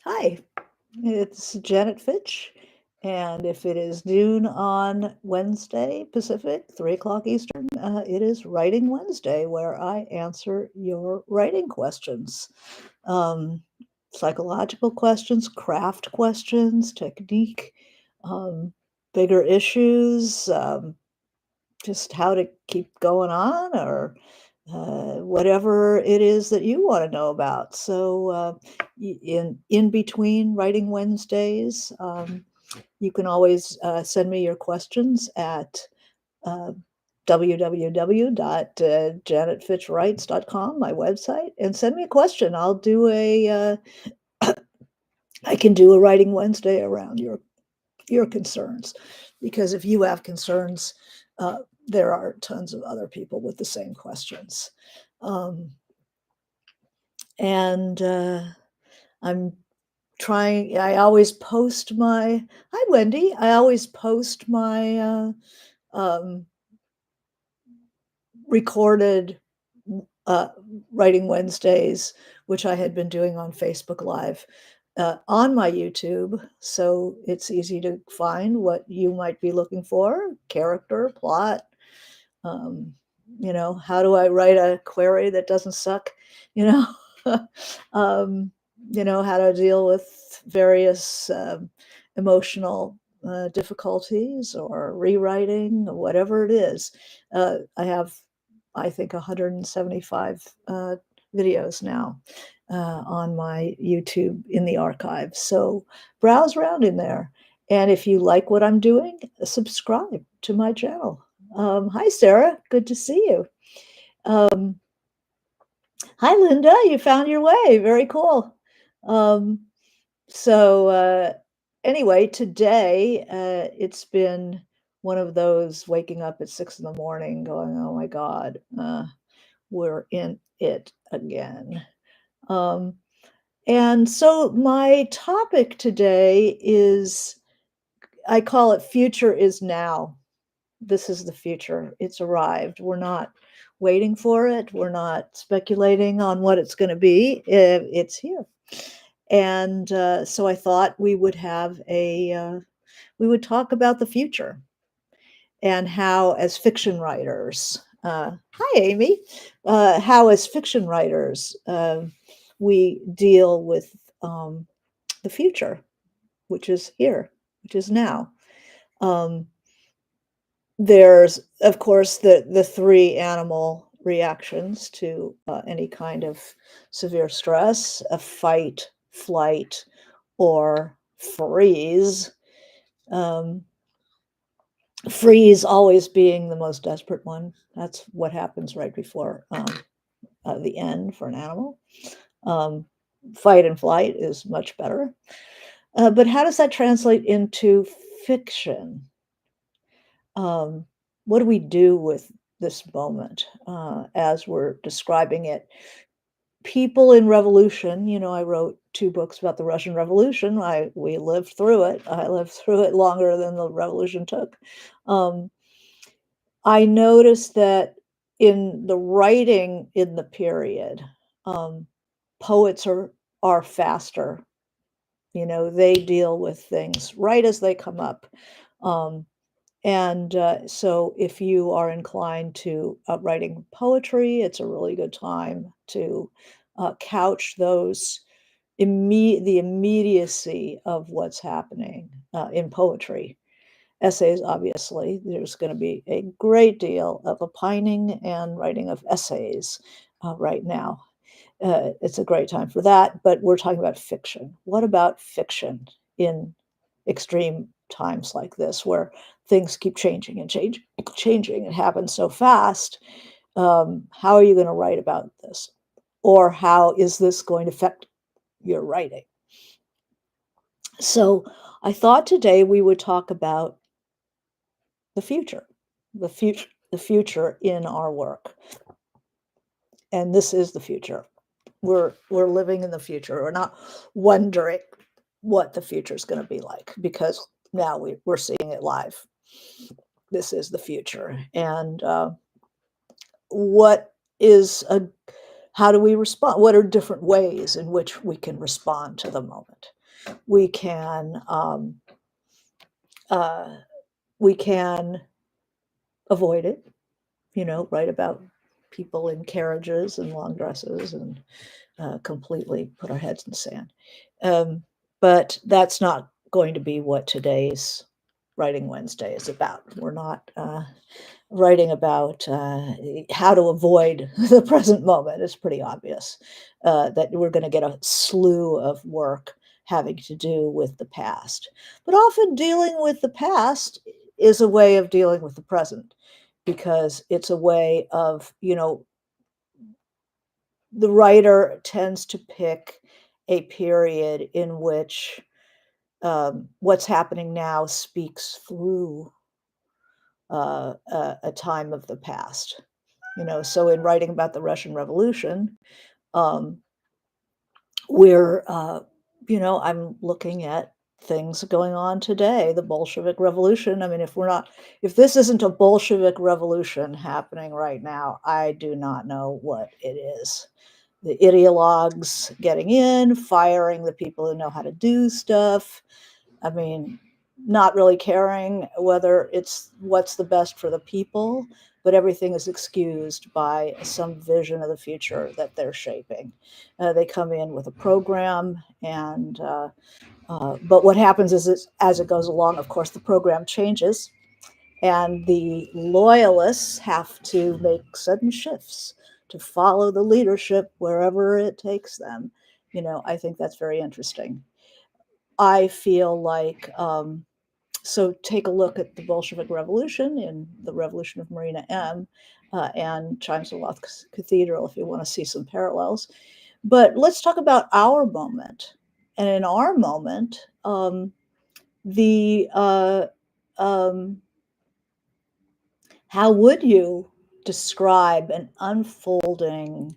Hi, it's Janet Fitch, and if it is noon on Wednesday Pacific, 3 o'clock Eastern, it is Writing Wednesday, where I answer your writing questions. Um, Psychological questions, craft questions, technique, um, bigger issues, just how to keep going on, or whatever it is that you want to know about. So, in between Writing Wednesdays, you can always send me your questions at uh, www.janetfitchwrites.com, my website, and send me a question. I can do a Writing Wednesday around your concerns, because if you have concerns, uh, there are tons of other people with the same questions. Um, and I'm trying, I always post my, hi Wendy, I always post my um, recorded uh, Writing Wednesdays, which I had been doing on Facebook Live, on my YouTube. So it's easy to find what you might be looking for: character, plot, um, how do I write a query that doesn't suck, you know, um, how to deal with various emotional difficulties, or rewriting, or whatever it is. I have, I think, 175 videos now on my YouTube in the archive. So browse around in there. And if you like what I'm doing, subscribe to my channel. Hi, Sarah. Good to see you. Um, Hi, Linda. You found your way. Very cool. Um, so, anyway, today it's been one of those waking up at 6 in the morning going, oh my God, we're in it again. Um, and so my topic today is, I call it Future is Now. This is the future. It's arrived. We're not waiting for it. We're not speculating on what it's going to be. It's here. And so I thought we would talk about the future, and how, as fiction writers, hi Amy, how as fiction writers we deal with the future, which is here, which is now. Um, there's, of course, the three animal reactions to any kind of severe stress: a fight, flight, or freeze. Um, Freeze always being the most desperate one. That's what happens right before the end for an animal. Um, Fight and flight is much better. But how does that translate into fiction? Um, what do we do with this moment as we're describing it? People in revolution, I wrote 2 books about the Russian Revolution. We lived through it. I lived through it longer than the revolution took. Um, I noticed that in the writing in the period, um, poets are faster. They deal with things right as they come up. Um, and so if you are inclined to writing poetry, it's a really good time to couch the immediacy of what's happening in poetry. Essays, obviously, there's going to be a great deal of opining and writing of essays right now. It's a great time for that, but we're talking about fiction. What about fiction in extreme times like this, where things keep changing and changing? It happens so fast. How are you going to write about this? Or how is this going to affect your writing? So I thought today we would talk about the future, the future in our work. And this is the future. We're living in the future. We're not wondering what the future is going to be like, because now we're seeing it live. This is the future. And what is a how do we respond? What are different ways in which we can respond to the moment? We can uh, we can avoid it, write about people in carriages and long dresses and completely put our heads in the sand. Um, but that's not going to be what today's Writing Wednesday is about. We're not writing about how to avoid the present moment. It's pretty obvious that we're going to get a slew of work having to do with the past. But often dealing with the past is a way of dealing with the present because it's a way of, the writer tends to pick a period in which what's happening now speaks through a time of the past. So in writing about the Russian Revolution, um, we're, I'm looking at things going on today, the Bolshevik Revolution. I mean, if this isn't a Bolshevik revolution happening right now, I do not know what it is. The ideologues getting in, firing the people who know how to do stuff. I mean, not really caring whether it's what's the best for the people, but everything is excused by some vision of the future that they're shaping. They come in with a program, and but what happens is, as it goes along, of course, the program changes, and the loyalists have to make sudden shifts to follow the leadership wherever it takes them. I think that's very interesting. I feel like so take a look at the Bolshevik Revolution in the Revolution of Marina M. And Chimes of Loth Cathedral if you want to see some parallels. But let's talk about our moment. And in our moment, the how would you describe an unfolding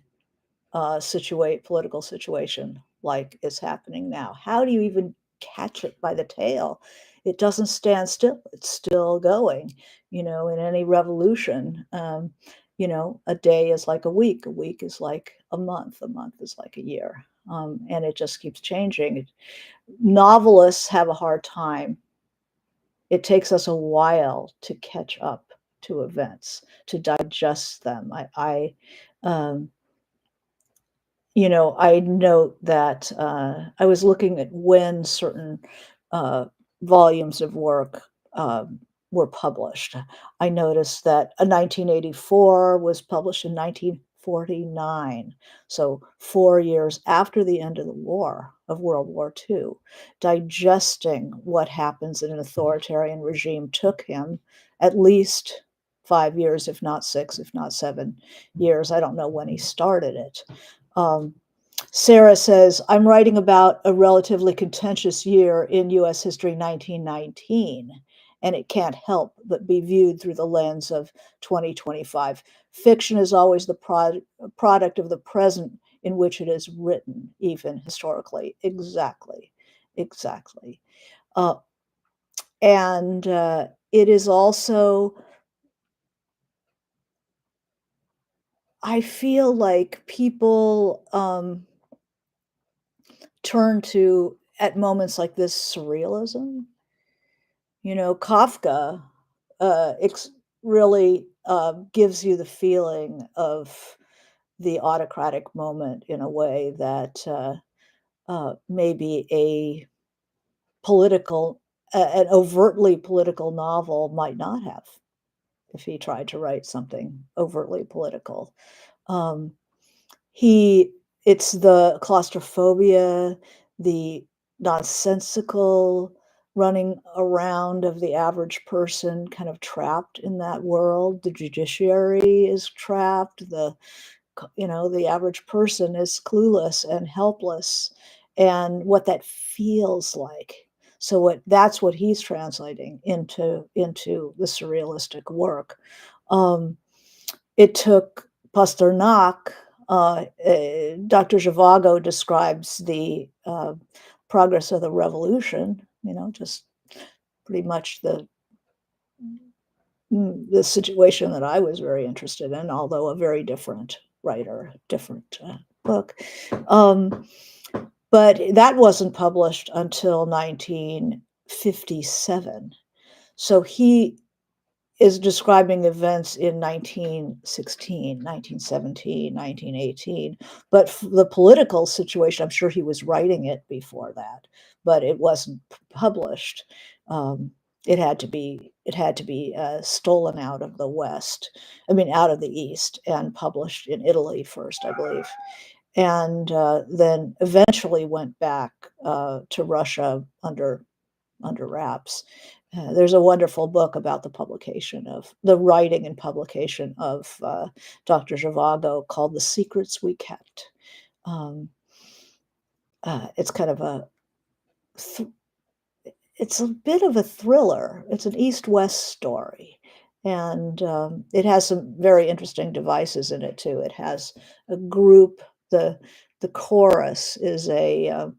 political situation like is happening now? How do you even catch it by the tail? It doesn't stand still. It's still going. In any revolution, a day is like a week is like a month is like a year, and it just keeps changing. Novelists have a hard time. It takes us a while to catch up to events, to digest them. Um, I note that I was looking at when certain uh, volumes of work were published. I noticed that a 1984 was published in 1949, so 4 years after the end of the war, of World War II. Digesting what happens in an authoritarian regime took him at least 5 years, if not 6, if not 7 years. I don't know when he started it. Um, Sarah says, I'm writing about a relatively contentious year in US history, 1919, and it can't help but be viewed through the lens of 2025. Fiction is always the product of the present in which it is written, even historically. Exactly. Exactly. Uh, and it is also, I feel like people turn to, at moments like this, surrealism. Kafka really gives you the feeling of the autocratic moment in a way that maybe an overtly political novel might not have if he tried to write something overtly political. Um, He it's the claustrophobia, the nonsensical running around of the average person kind of trapped in that world. The judiciary is trapped, the average person is clueless and helpless, and what that feels like. So that's what he's translating into the surrealistic work. Um, it took Pasternak. Dr. Zhivago describes the progress of the revolution, just pretty much the situation that I was very interested in, although a very different writer, different book. Um, but that wasn't published until 1957. So he is describing events in 1916, 1917, 1918. But the political situation, I'm sure he was writing it before that, but it wasn't published. Um, it had to be stolen out of the West, I mean, out of the East, and published in Italy first, I believe, and then eventually went back to Russia under wraps. There's a wonderful book about the writing and publication of Dr. Zhivago called The Secrets We Kept. Um, it's kind of th- it's a bit of a thriller. It's an East-West story, and it has some very interesting devices in it too. It has a group. The chorus is the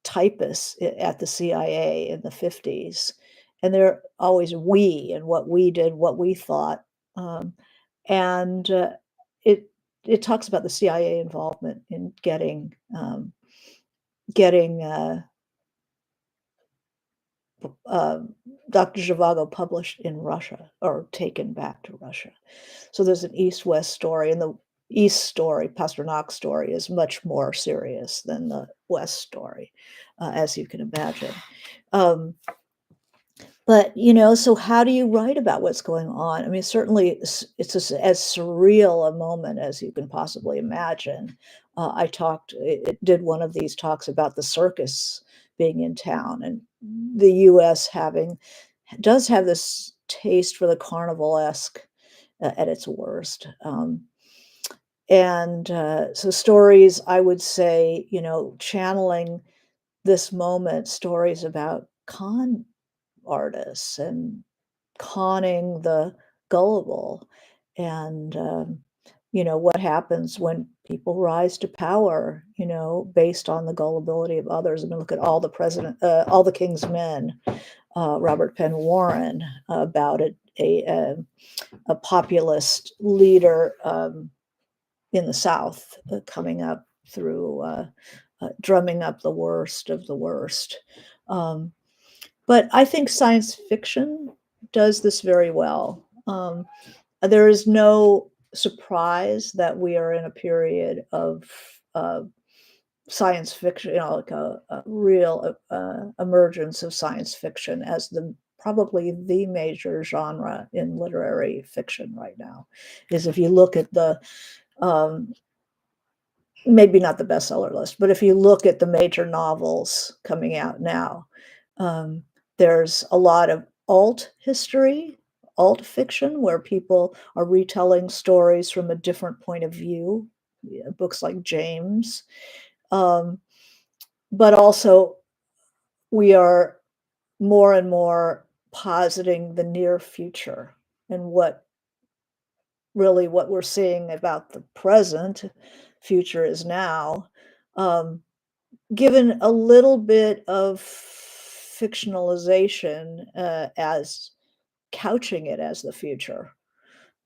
typists at the CIA in the 50s, and they're always we and what we did, what we thought, and it it talks about the CIA involvement in getting uh, Dr. Zhivago published in Russia or taken back to Russia. So there's an East-West story, and the East story, Pasternak's story, is much more serious than the West story, as you can imagine. Um, but so how do you write about what's going on? I mean, certainly it's as surreal a moment as you can possibly imagine. It did one of these talks about the circus being in town, and the U.S. does have this taste for the carnivalesque at its worst. And so stories, I would say, channeling this moment, stories about con artists and conning the gullible, and what happens when people rise to power, based on the gullibility of others. I mean, look at all the King's Men, Robert Penn Warren, about a populist leader in the South, coming up through drumming up the worst of the worst. Um, but I think science fiction does this very well. There is no surprise that we are in a period of uh, science fiction, like a real emergence of science fiction as probably the major genre in literary fiction right now. Is if you look at um, maybe not the bestseller list, but if you look at the major novels coming out now, um, there's a lot of alt history, alt fiction, where people are retelling stories from a different point of view, books like James. Um, but also, we are more and more positing the near future and what we're seeing about the present. Future is now. Um, Given a little bit of fictionalization, as couching it as the future,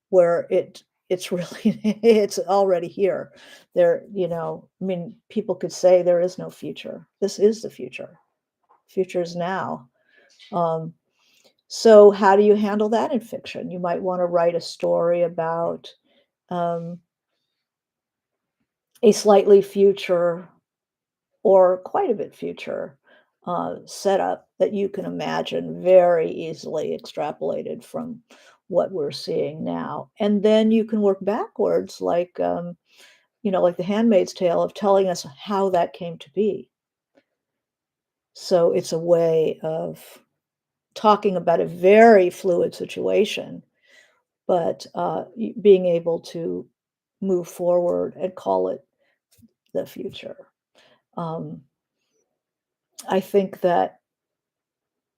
where it's really it's already here. I mean, people could say there is no future. This is the future. Future is now. Um, so how do you handle that in fiction? You might want to write a story about um, a slightly future or quite a bit future setup that you can imagine very easily extrapolated from what we're seeing now. And then you can work backwards, like The Handmaid's Tale, of telling us how that came to be. So it's a way of talking about a very fluid situation, but being able to move forward and call it the future. Um, I think that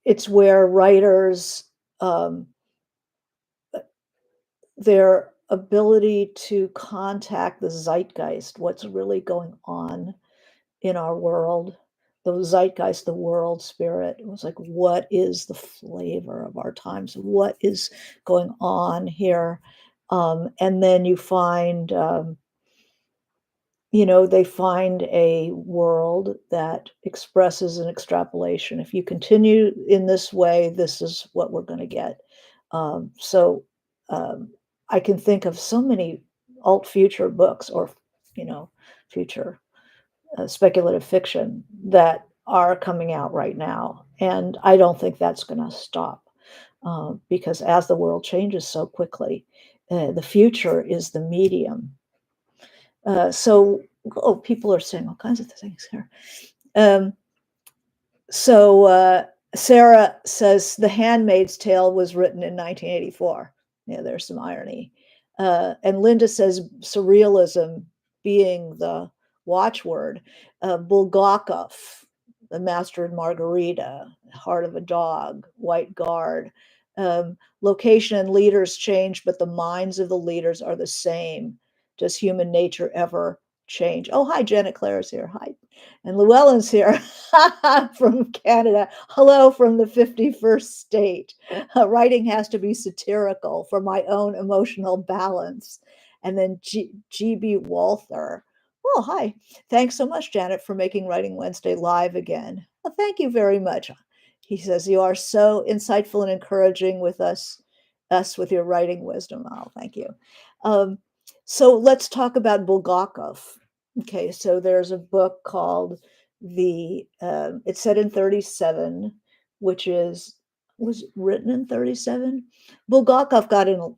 it's where writers, um, their ability to contact the zeitgeist, what's really going on in our world, the zeitgeist, the world spirit. It was like, what is the flavor of our times? What is going on here? And then you find, they find a world that expresses an extrapolation. If you continue in this way, this is what we're going to get. So um, I can think of so many alt future books or, future speculative fiction that are coming out right now. And I don't think that's going to stop because as the world changes so quickly, the future is the medium. People are saying all kinds of things here. Um, so Sarah says The Handmaid's Tale was written in 1984. Yeah, there's some irony. And Linda says surrealism being the watchword. Bulgakov, The Master and Margarita, Heart of a Dog, White Guard. Location and leaders change, but the minds of the leaders are the same. Does human nature ever change? Oh, hi, Janet Claire's here. Hi. And Llewellyn's here from Canada. Hello from the 51st state. Writing has to be satirical for my own emotional balance. And then G.B. Walther. Oh, hi. Thanks so much, Janet, for making Writing Wednesday live again. Well, thank you very much. He says, you are so insightful and encouraging with us with your writing wisdom. Oh, thank you. So let's talk about Bulgakov. Okay, so there's a book called it's set in 37, which was written in 37. Bulgakov got in,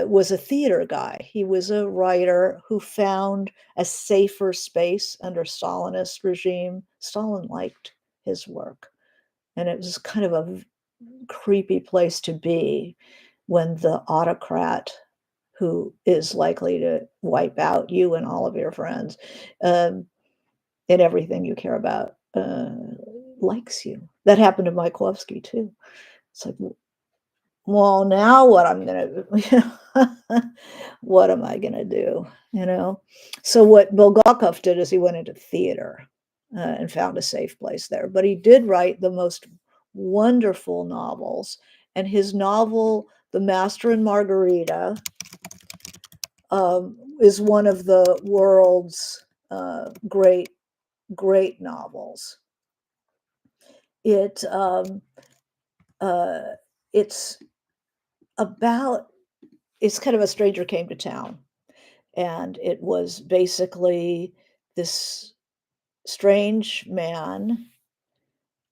was a theater guy. He was a writer who found a safer space under Stalinist regime. Stalin liked his work, and it was kind of a creepy place to be when the autocrat who is likely to wipe out you and all of your friends um, and everything you care about likes you. That happened to Mayakovsky too. It's like, well, now what I'm gonna, what am I gonna do? So what Bulgakov did is he went into theater and found a safe place there. But he did write the most wonderful novels, and his novel, The Master and Margarita, is one of the world's great novels. It uh, it's about it's kind of a stranger came to town, and it was basically this strange man,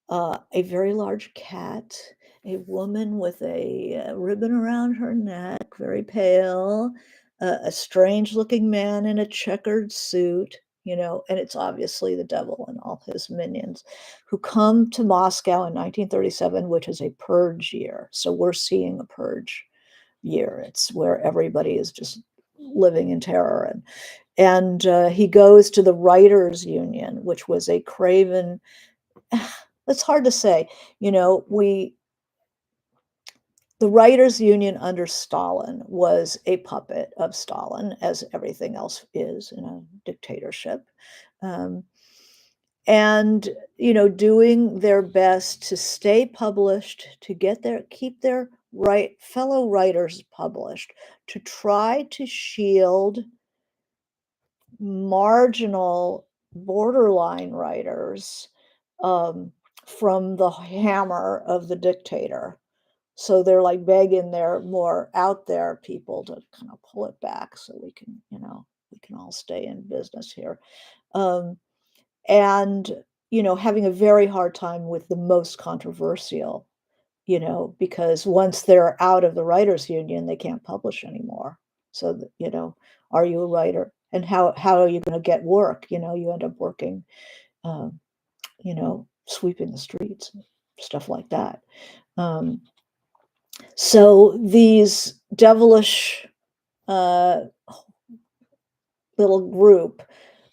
a very large cat, a woman with a ribbon around her neck, very pale, a strange looking man in a checkered suit, and it's obviously the devil and all his minions who come to Moscow in 1937, which is a purge year. So we're seeing a purge year. It's where everybody is just living in terror. And he goes to the Writers Union, which was a craven. It's hard to say. The Writers Union under Stalin was a puppet of Stalin, as everything else is in a dictatorship. Um, and doing their best to stay published, to keep their fellow writers published, to try to shield marginal borderline writers um, from the hammer of the dictator. So they're like begging their more out there people to kind of pull it back so we can all stay in business here. Um, and having a very hard time with the most controversial, because once they're out of the writers union, they can't publish anymore. So are you a writer, and how are you going to get work? You end up working, um, sweeping the streets, stuff like that. um, so these devilish uh, little group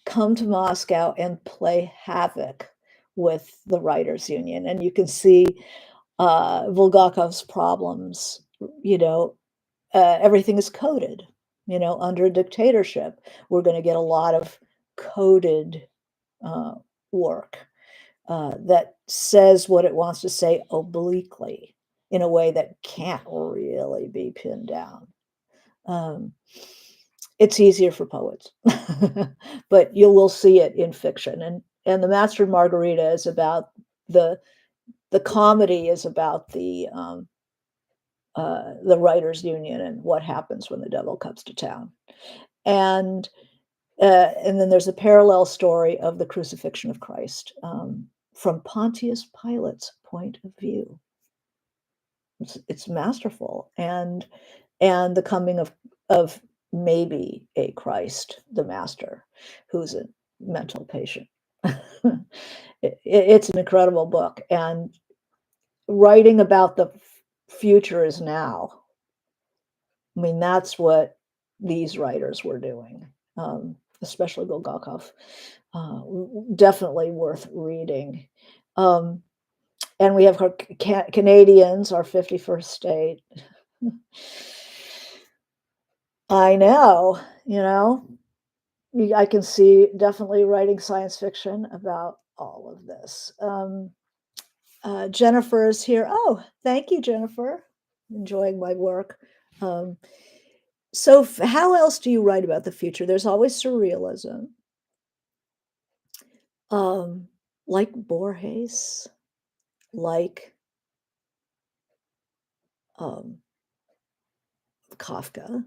come to Moscow and play havoc with the writers union, and you can see Bulgakov's problems. Everything is coded. Under a dictatorship, we're going to get a lot of coded uh, work that says what it wants to say obliquely in a way that can't really be pinned down. Um, it's easier for poets, but you will see it in fiction. And The Master and Margarita is about the the comedy is about the writers' union and what happens when the devil comes to town. And and then there's a parallel story of the crucifixion of Christ, from Pontius Pilate's point of view. It's masterful, and the coming of maybe a Christ, the Master, who's a mental patient. It's an incredible book, and writing about the future is now. I mean, that's what these writers were doing, especially Bulgakov. Definitely worth reading. Um, and we have our Canadians, our 51st state. I know, you know, I can see definitely writing science fiction about all of this. Jennifer is here. Oh, thank you, Jennifer. Enjoying my work. Um, so, how else do you write about the future? There's always surrealism, um, like Borges, like um, Kafka.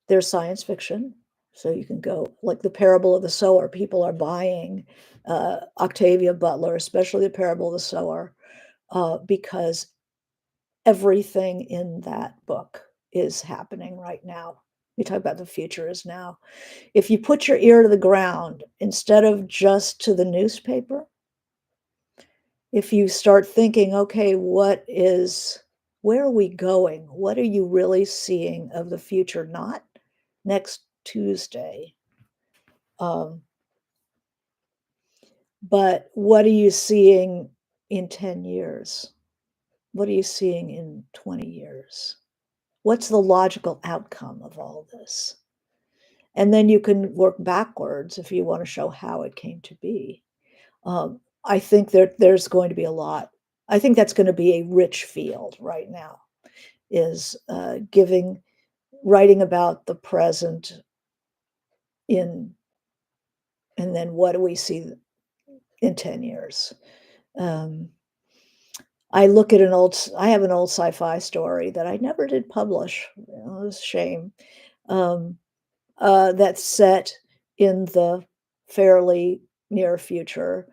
There's science fiction, so you can go like the Parable of the Sower. People are buying Octavia Butler, especially the Parable of the Sower, because everything in that book is happening right now. We talk about the future is now. If you put your ear to the ground instead of just to the newspaper, if you start thinking, okay, where are we going? What are you really seeing of the future? Not next Tuesday, um, but what are you seeing in 10 years? What are you seeing in 20 years? What's the logical outcome of all this? And then you can work backwards if you want to show how it came to be. I think there's going to be a lot. I think that's going to be a rich field right now, is writing about the present in, and then what do we see in 10 years? Um, I have an old sci-fi story that I never did publish. It was a shame. Um, that's set in the fairly near future,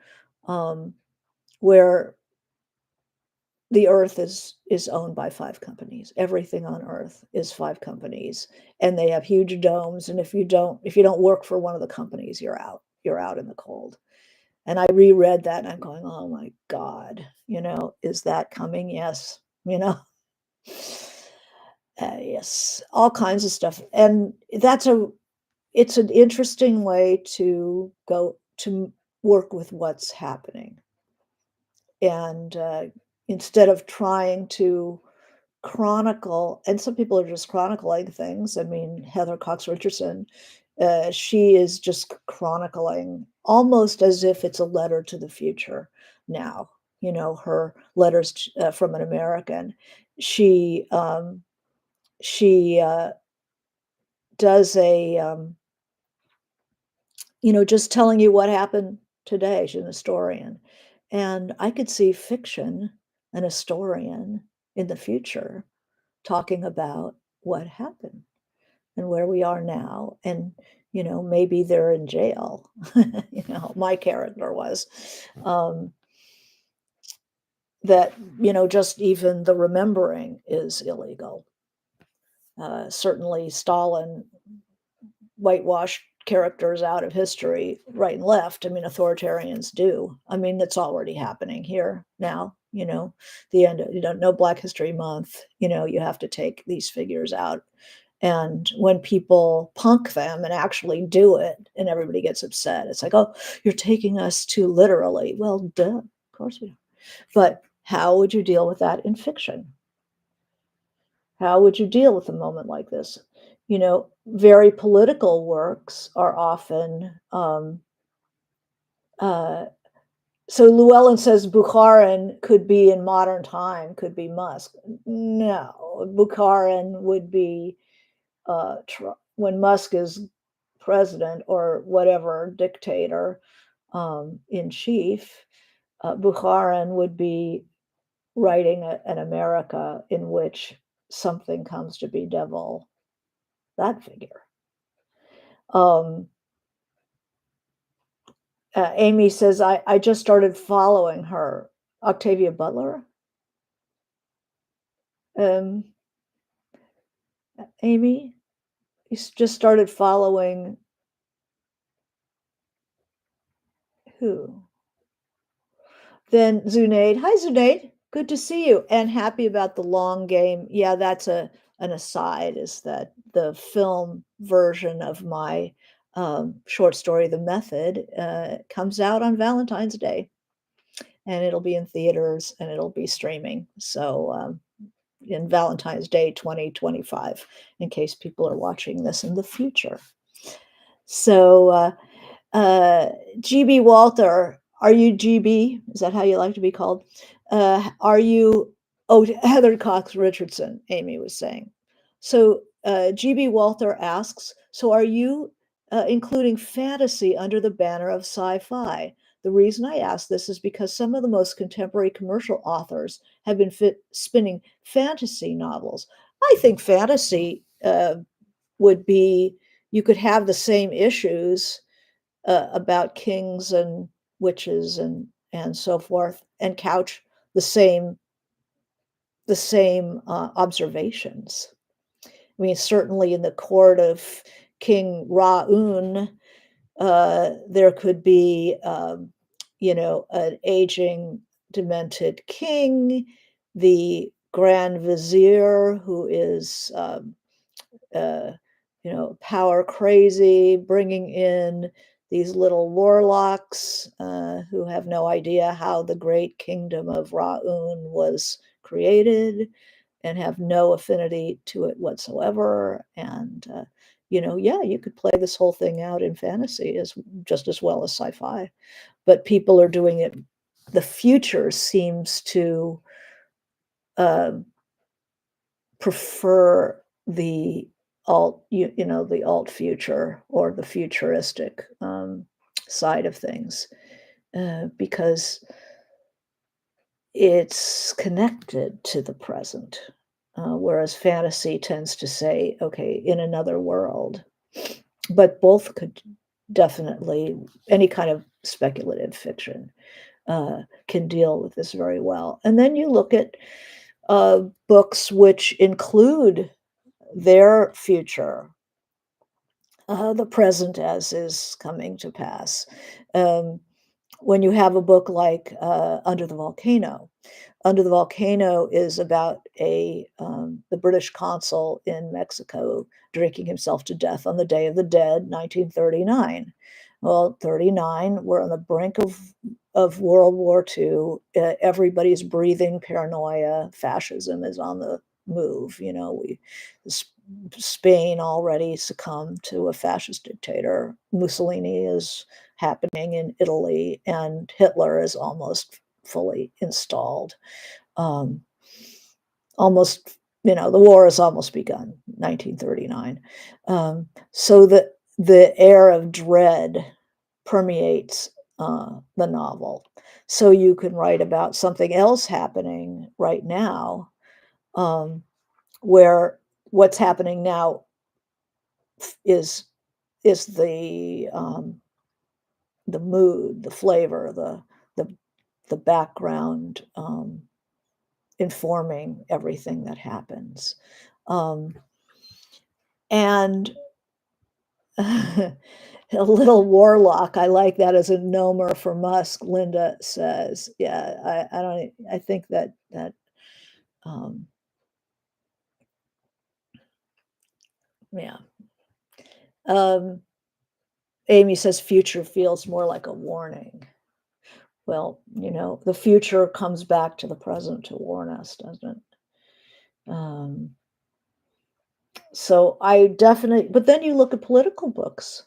um, where the Earth is owned by 5 companies. Everything on Earth is 5 companies, and they have huge domes, and if you don't work for one of the companies, you're out. You're out in the cold. And I reread that, and I'm going, "Oh my god," "is that coming?" Yes, you know? Yes, all kinds of stuff, and it's an interesting way to go to work with what's happening, and, instead of trying to chronicle, and some people are just chronicling things. I mean, Heather Cox Richardson, she is just chronicling almost as if it's a letter to the future now, her letters from an American. She, she does just telling you what happened today. She's an historian. And I could see fiction, an historian in the future, talking about what happened and where we are now. And, maybe they're in jail. My character was. Um, that, just even the remembering is illegal. Certainly, Stalin whitewashed characters out of history right and left. I mean, authoritarians do. I mean, it's already happening here now. The end of, no Black History Month. You have to take these figures out. And when people punk them and actually do it, and everybody gets upset, it's like, oh, you're taking us too literally. Well, duh, of course we are. But how would you deal with that in fiction? How would you deal with a moment like this? Very political works are often, uh, so Llewellyn says Bukharin could be in modern time, could be Musk. No, Bukharin would be when Musk is president or whatever dictator in chief, Bukharin would be writing an America in which something comes to be devil that figure. Um, Amy says, I just started following her. Octavia Butler? Um, Amy? Just started following who? Then Zunaid. Hi, Zunaid. Good to see you and happy about the long game. Yeah, that's an aside, is that the film version of my short story, The Method, comes out on Valentine's Day, and it'll be in theaters and it'll be streaming. So, in Valentine's Day 2025, in case people are watching this in the future. So, uh, GB Walter, are you GB? Is that how you like to be called? Are you, oh, Heather Cox Richardson, Amy was saying. So, GB Walter asks, so are you including fantasy under the banner of sci-fi? The reason I ask this is because some of the most contemporary commercial authors have been spinning fantasy novels. I think fantasy would be, you could have the same issues about kings and witches and so forth, and couch the same observations. I mean, certainly in the court of King Ra-Un, there could be, an aging, demented king, the grand vizier who is uh, power crazy, bringing in these little warlocks who have no idea how the great kingdom of Ra-Un was created and have no affinity to it whatsoever. And, yeah, you could play this whole thing out in fantasy as just as well as sci-fi, but people are doing it. The future seems to uh, prefer the the alt future or the futuristic side of things because it's connected to the present, whereas fantasy tends to say, okay, in another world. But both could definitely, any kind of speculative fiction can deal with this very well. And then you look at books which include their future, the present as is coming to pass. Um, when you have a book like Under the Volcano, Under the Volcano is about the British consul in Mexico drinking himself to death on the Day of the Dead, 1939. Well, 39, we're on the brink of World War II. Everybody's breathing paranoia. Fascism is on the move. Spain already succumbed to a fascist dictator. Mussolini is happening in Italy, and Hitler is almost fully installed. Um, almost, the war has almost begun, 1939. So the air of dread permeates the novel. So you can write about something else happening right now, where what's happening now is the mood, the flavor, the the background informing everything that happens. Um, and a little warlock, I like that as a nomer for Musk, Linda says. Yeah, I don't, I think that, um, yeah. Um, Amy says future feels more like a warning. Well, the future comes back to the present to warn us, doesn't it? So I definitely, but then you look at political books.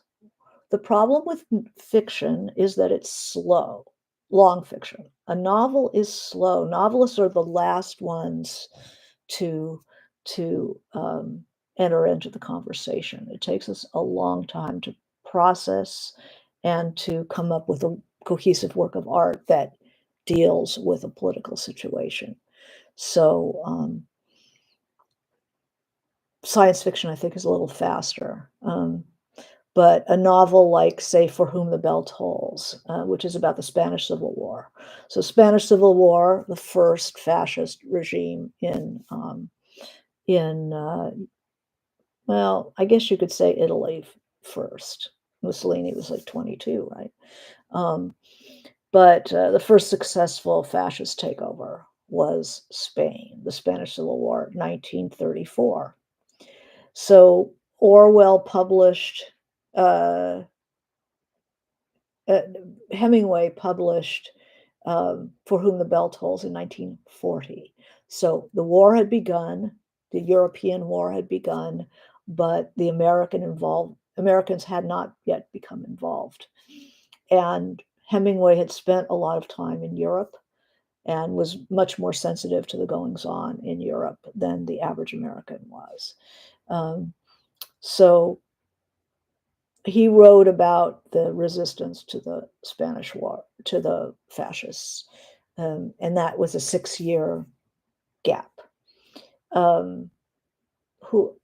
The problem with fiction is that it's slow, long fiction. A novel is slow. Novelists are the last ones to enter into the conversation. It takes us a long time to process and to come up with a cohesive work of art that deals with a political situation. So, science fiction, I think, is a little faster. But a novel like, say, For Whom the Bell Tolls, which is about the Spanish Civil War. So, Spanish Civil War, the first fascist regime in well, I guess you could say Italy first. Mussolini was like 22, right? Um, but the first successful fascist takeover was Spain, the Spanish Civil War, 1934. So Orwell published, uh, uh, Hemingway published For Whom the Bell Tolls in 1940. So the war had begun, the European war had begun, but the Americans had not yet become involved. And Hemingway had spent a lot of time in Europe and was much more sensitive to the goings on in Europe than the average American was. Um, so he wrote about the resistance to the Spanish War, to the fascists, and that was a 6-year gap. Um, who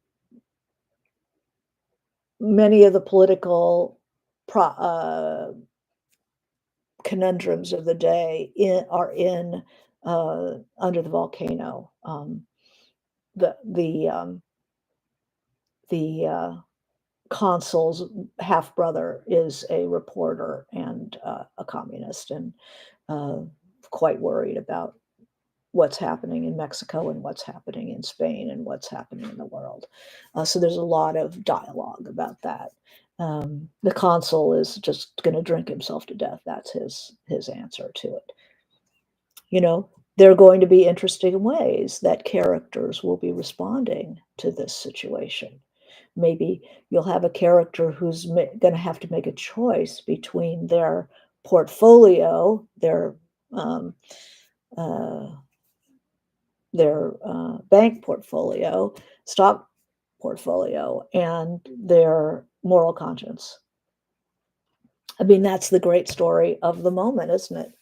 Many of the political conundrums of the day are in Under the Volcano. The the um, the consul's half brother is a reporter and a communist, and uh, quite worried about what's happening in Mexico and what's happening in Spain and what's happening in the world. So there's a lot of dialogue about that. The consul is just going to drink himself to death. That's his answer to it. You know, there are going to be interesting ways that characters will be responding to this situation. Maybe you'll have a character who's going to have to make a choice between their portfolio, um, uh, their bank portfolio, stock portfolio, and their moral conscience. I mean, that's the great story of the moment, isn't it?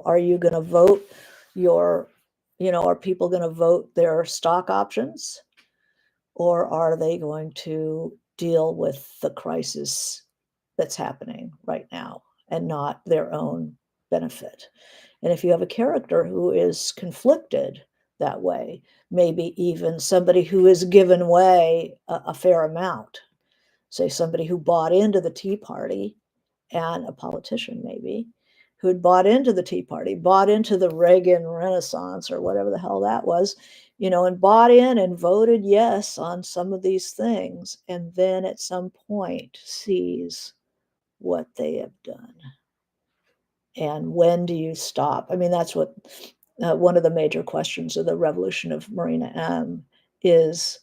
Are you going to vote your, are people going to vote their stock options, or are they going to deal with the crisis that's happening right now and not their own benefit? And if you have a character who is conflicted that way, maybe even somebody who has given way a fair amount, say somebody who bought into the Tea Party, and a politician maybe, who had bought into the Tea Party, bought into the Reagan Renaissance or whatever the hell that was, and bought in and voted yes on some of these things, and then at some point sees what they have done. And when do you stop? I mean, that's what one of the major questions of the revolution of Marina M is: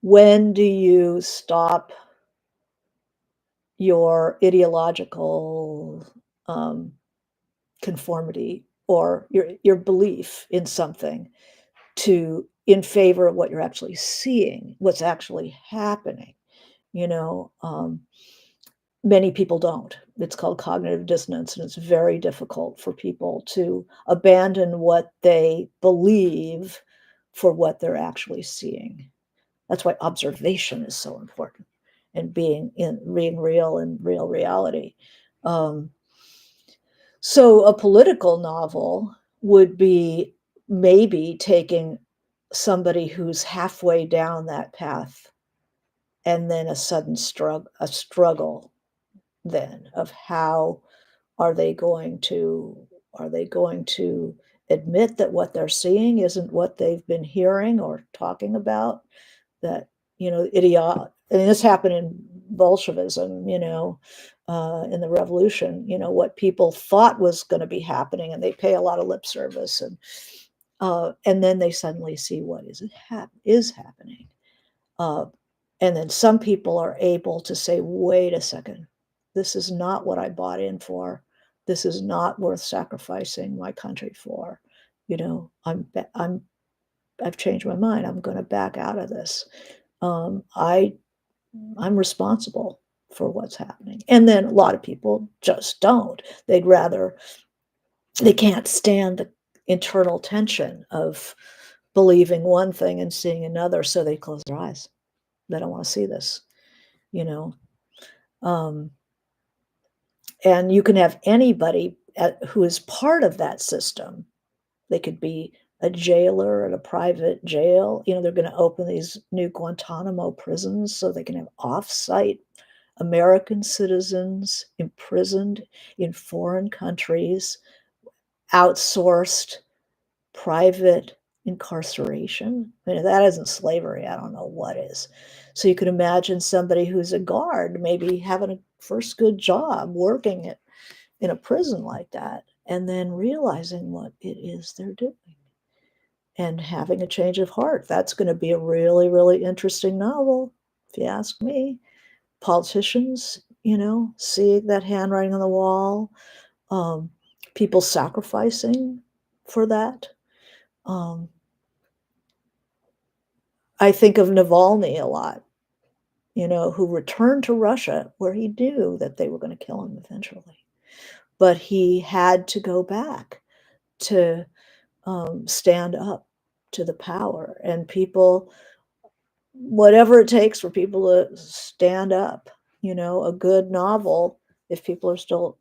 when do you stop your ideological conformity or your belief in something in favor of what you're actually seeing, what's actually happening? You know, many people don't. It's called cognitive dissonance, and it's very difficult for people to abandon what they believe for what they're actually seeing. That's why observation is so important, and being real in real reality. Um, so a political novel would be maybe taking somebody who's halfway down that path, and then a sudden struggle then of how are they going to admit that what they're seeing isn't what they've been hearing or talking about, that and this happened in Bolshevism, in the revolution, what people thought was going to be happening, and they pay a lot of lip service, and then they suddenly see what is happening. And then some people are able to say, wait a second, this is not what I bought in for. This is not worth sacrificing my country for. I've changed my mind. I'm going to back out of this. I I'm responsible for what's happening. And then a lot of people just don't. They'd rather they can't stand the internal tension of believing one thing and seeing another, so they close their eyes. They don't want to see this, you know. Um, and you can have anybody who is part of that system. They could be a jailer at a private jail. They're going to open these new Guantanamo prisons so they can have off-site American citizens imprisoned in foreign countries, outsourced private incarceration. I mean, if that isn't slavery, I don't know what is. So you could imagine somebody who's a guard maybe having a first good job working in a prison like that, and then realizing what it is they're doing and having a change of heart. That's going to be a really, really interesting novel, if you ask me. Politicians, seeing that handwriting on the wall, um, people sacrificing for that. Um, I think of Navalny a lot, who returned to Russia where he knew that they were going to kill him eventually. But he had to go back to stand up to the power, and people, whatever it takes for people to stand up, a good novel, if people are still,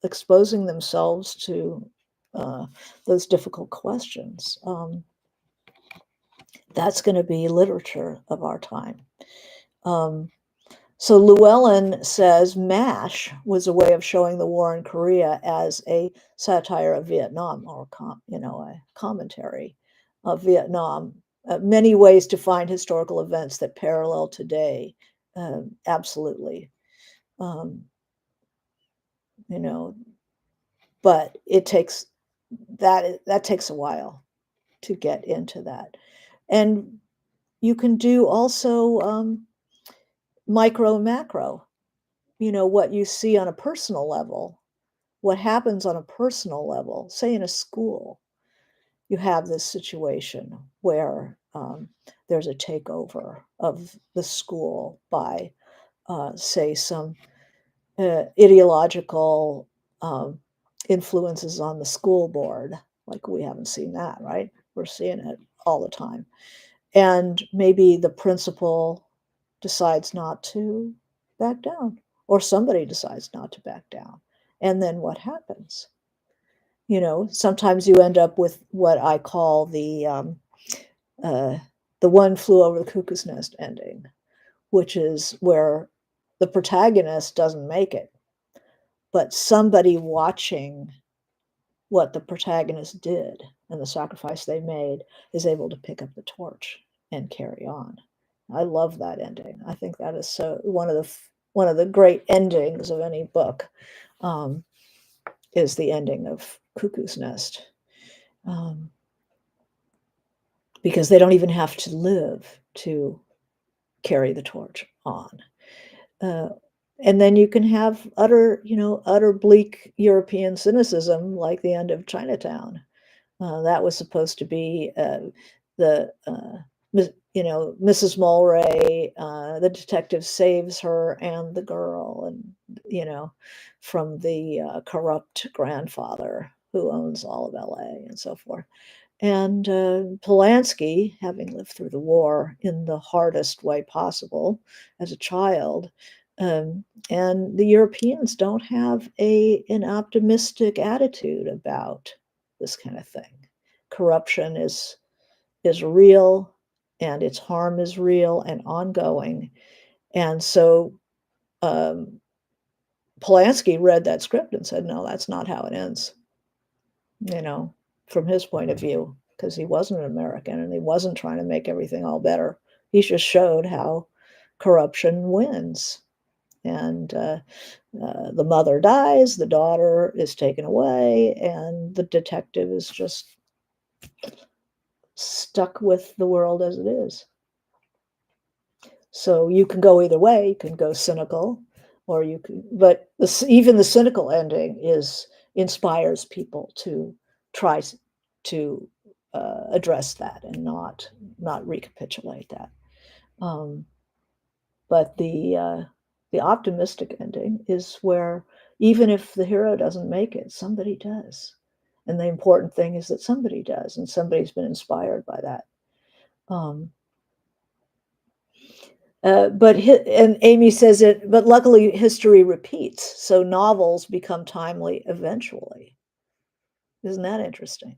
exposing themselves to those difficult questions. That's going to be literature of our time. So Llewellyn says MASH was a way of showing the war in Korea as a satire of Vietnam, or a commentary of Vietnam. Many ways to find historical events that parallel today. Absolutely, um, you know, but it takes that takes a while to get into that, and you can do also micro and macro. What you see on a personal level, what happens on a personal level, say in a school, you have this situation where there's a takeover of the school by, say, some ideological um, influences on the school board. Like, we haven't seen that, right? We're seeing it all the time. And maybe the principal decides not to back down, or somebody decides not to back down. And then what happens? Sometimes you end up with what I call uh, the One Flew Over the Cuckoo's Nest ending, which is where the protagonist doesn't make it, but somebody watching what the protagonist did and the sacrifice they made is able to pick up the torch and carry on. I love that ending. I think that is so one of the great endings of any book, um, is the ending of Cuckoo's Nest, um, because they don't even have to live to carry the torch on. Uh, and then you can have utter bleak European cynicism, like the end of Chinatown. That was supposed to be the Mrs. Mulwray. The detective saves her and the girl, and from the corrupt grandfather who owns all of LA and so forth. And Polanski, having lived through the war in the hardest way possible as a child, and the Europeans don't have an optimistic attitude about this kind of thing. Corruption is real, and its harm is real and ongoing. And so um, Polanski read that script and said, "No, that's not how it ends." From his point of view, because he wasn't an American and he wasn't trying to make everything all better. He just showed how corruption wins. And the mother dies, the daughter is taken away, and the detective is just stuck with the world as it is. So you can go either way. You can go cynical, or you can, but even the cynical ending inspires people to try to address that and not recapitulate that. Um, but the optimistic ending is where even if the hero doesn't make it, somebody does. And the important thing is that somebody does, and somebody's been inspired by that. Um, and Amy says it, but luckily history repeats, so novels become timely eventually. Isn't that interesting?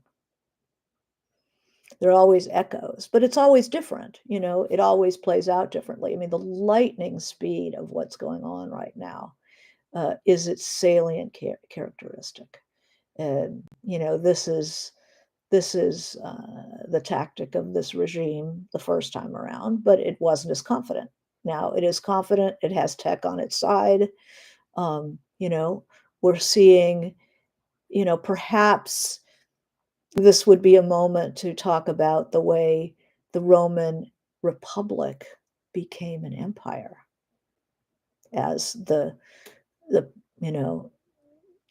There are always echoes, but it's always different. It always plays out differently. I mean, the lightning speed of what's going on right now is its salient characteristic. And this is the tactic of this regime the first time around, but it wasn't as confident. Now it is confident. It has tech on its side. Um, you know, we're seeing, perhaps this would be a moment to talk about the way the Roman Republic became an empire as the you know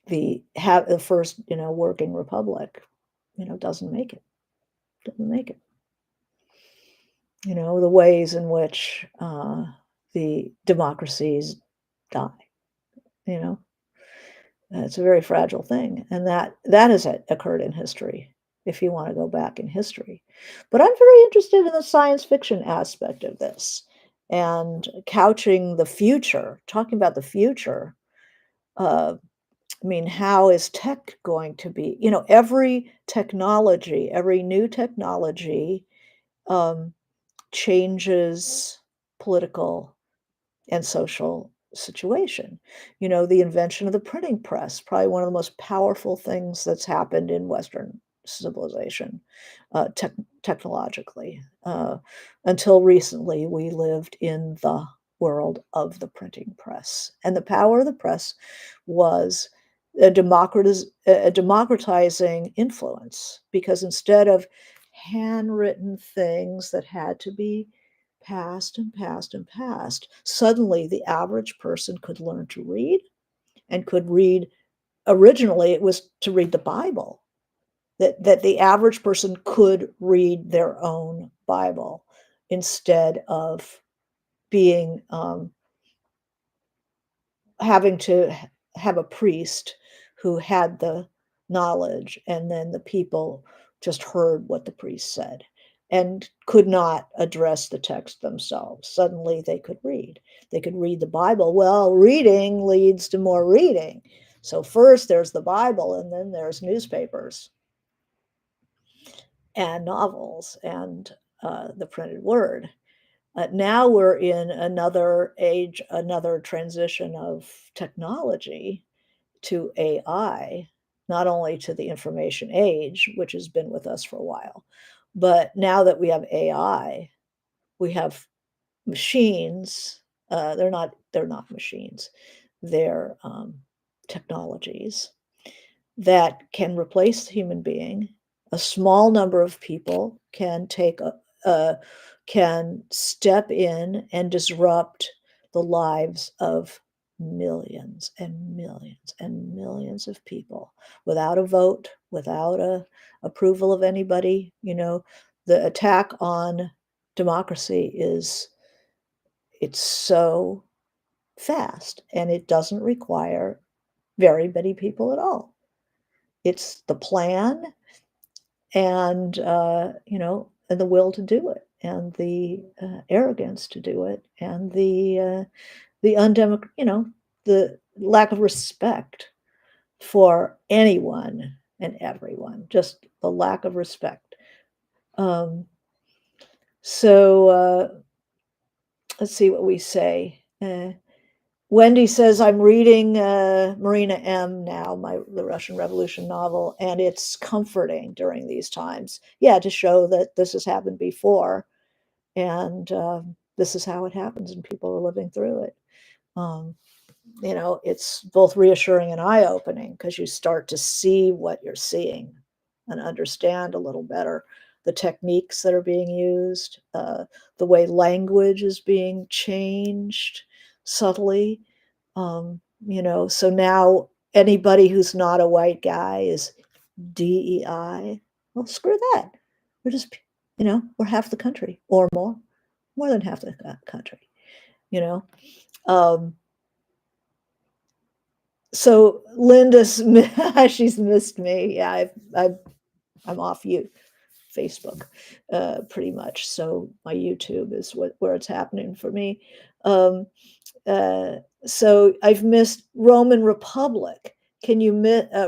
the first working republic doesn't make it, the ways in which the democracies die. You know, it's a very fragile thing, and that has occurred in history. If you want to go back in history, but I'm very interested in the science fiction aspect of this and couching the future, talking about the future. Uh, I mean, how is tech going to be? Every new technology um, changes political and social situation. The invention of the printing press, probably one of the most powerful things that's happened in Western civilization, technologically. Until recently, we lived in the world of the printing press, and the power of the press was a democratizing influence, because instead of handwritten things that had to be passed and passed and passed, suddenly the average person could learn to read, and could read. Originally, it was to read the Bible, that the average person could read their own Bible instead of being having to have a priest who had the knowledge, and then the people just heard what the priest said and could not address the text themselves. Suddenly they could read. They could read the Bible. Well, reading leads to more reading. So first there's the Bible, and then there's newspapers and novels and the printed word. Now we're in another age, another transition of technology to AI, not only to the information age, which has been with us for a while, but now that we have AI, we have machines. They're not machines. They're technologies that can replace the human being. A small number of people can step in and disrupt the lives of millions and millions and millions of people without a vote, without a approval of anybody. The attack on democracy it's so fast, and it doesn't require very many people at all. It's the plan, and the will to do it, and the arrogance to do it, and the the lack of respect for anyone and everyone, just the lack of respect. Um, so let's see what we say. Wendy says, I'm reading Marina M. now, the Russian Revolution novel, and it's comforting during these times. Yeah, to show that this has happened before, and this is how it happens, and people are living through it. Um, it's both reassuring and eye-opening, because you start to see what you're seeing and understand a little better the techniques that are being used, the way language is being changed subtly. So now anybody who's not a white guy is DEI. Well, screw that. We're just, we're half the country or more. more than half the country, you know? Um, so Linda's she's missed me. Yeah, I'm off Facebook, pretty much. So my YouTube is where it's happening for me. Um, uh, so I've missed Roman Republic. Can you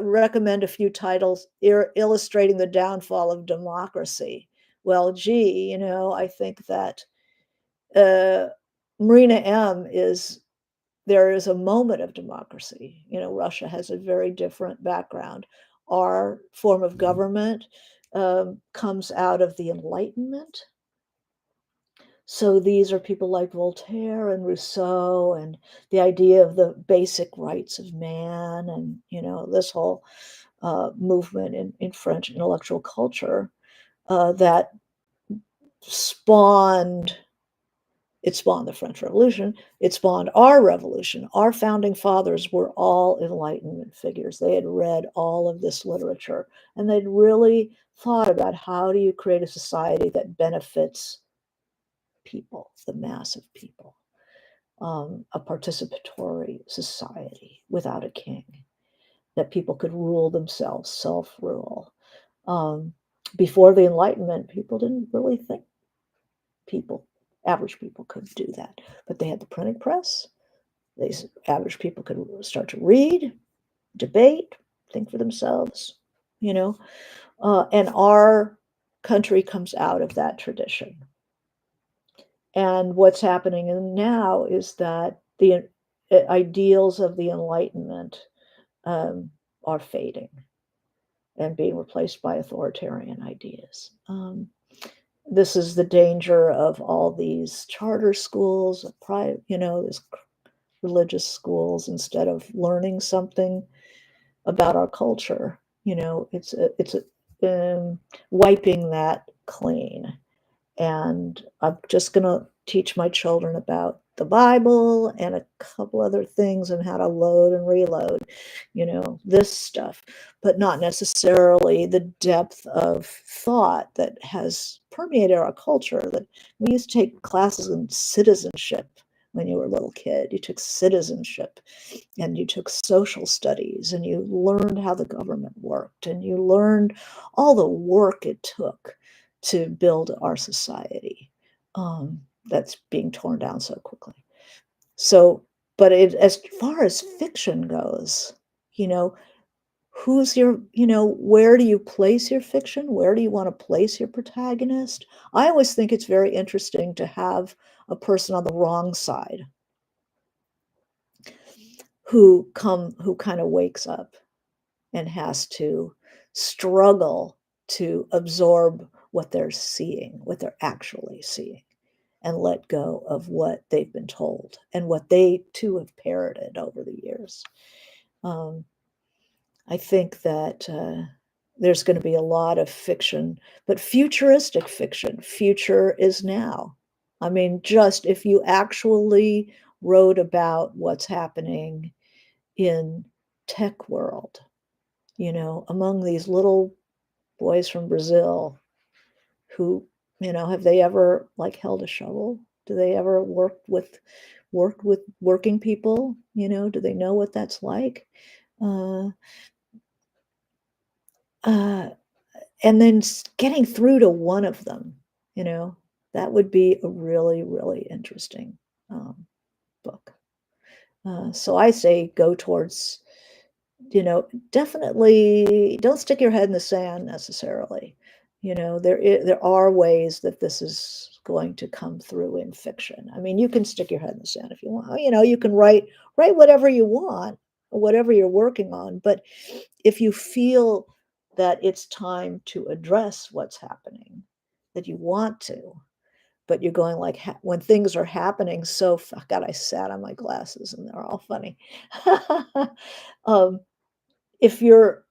recommend a few titles illustrating the downfall of democracy? Well, gee, I think that uh, Marina M is there is a moment of democracy. Russia has a very different background. Our form of government comes out of the Enlightenment. So these are people like Voltaire and Rousseau, and the idea of the basic rights of man, and this whole movement in French intellectual culture that spawned it spawned the French Revolution. It spawned our revolution. Our founding fathers were all Enlightenment figures. They had read all of this literature, and they'd really thought about how do you create a society that benefits people, the mass of people, a participatory society without a king, that people could rule themselves, self-rule. Um, Before the Enlightenment, people didn't really think people, average people, could do that. But they had the printing press. These average people could start to read, debate, think for themselves, you know. And our country comes out of that tradition. And what's happening now is that the ideals of the Enlightenment are fading and being replaced by authoritarian ideas. This is the danger of all these charter schools, private, this religious schools. Instead of learning something about our culture, it's wiping that clean. And I'm just going to teach my children about the Bible and a couple other things and how to load and reload, this stuff, but not necessarily the depth of thought that has permeated our culture. That we used to take classes in citizenship when you were a little kid. You took citizenship and you took social studies and you learned how the government worked and you learned all the work it took to build our society that's being torn down so quickly. So, but as far as fiction goes, you know, who's your, where do you place your fiction? Where do you want to place your protagonist? I always think it's very interesting to have a person on the wrong side who kind of wakes up and has to struggle to absorb what they're seeing, what they're actually seeing, and let go of what they've been told and what they too have parroted over the years. Um, I think that there's going to be a lot of fiction, but futuristic fiction. Future is now. I mean, just if you actually wrote about what's happening in tech world, among these little boys from Brazil who, have they ever like held a shovel? Do they ever worked with working people? Do they know what that's like? Uh, uh, and then getting through to one of them, you know, that would be a really, really interesting book. So I say go towards, definitely don't stick your head in the sand necessarily. There are ways that this is going to come through in fiction. I mean, you can stick your head in the sand if you want. You can write whatever you want, whatever you're working on. But if you feel that it's time to address what's happening, that you want to, but you're going like when things are happening so God, I sat on my glasses and they're all funny. um, if you're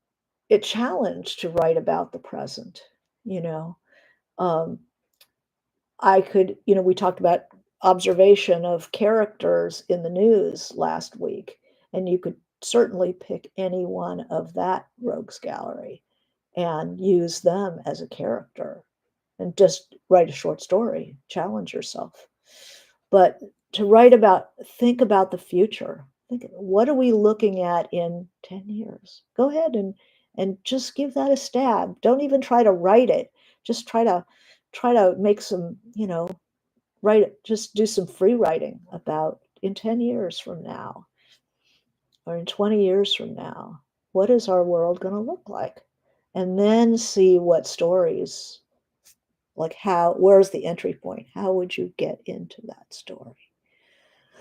it challenged to write about the present, you know, um, I could, we talked about observation of characters in the news last week, and you could certainly pick any one of that rogues gallery and use them as a character and just write a short story, challenge yourself. But to write about think about the future. Think, what are we looking at in 10 years? Go ahead and just give that a stab. Don't even try to write it. Just try to make some, write just do some free writing about in 10 years from now or in 20 years from now, what is our world going to look like? And then see what stories, like where's the entry point? How would you get into that story?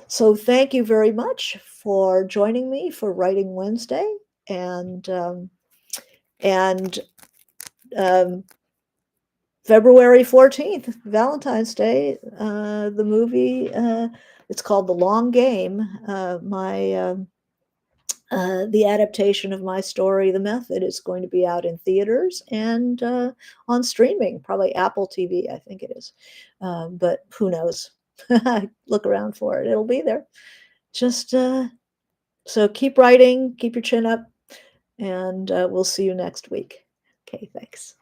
So thank you very much for joining me for Writing Wednesday, and and um, February 14th, Valentine's Day, the movie. It's called The Long Game. My The adaptation of my story, The Method, is going to be out in theaters and on streaming, probably Apple TV, I think it is. But who knows? Look around for it. It'll be there. Just so keep writing, keep your chin up, and we'll see you next week. Okay, thanks.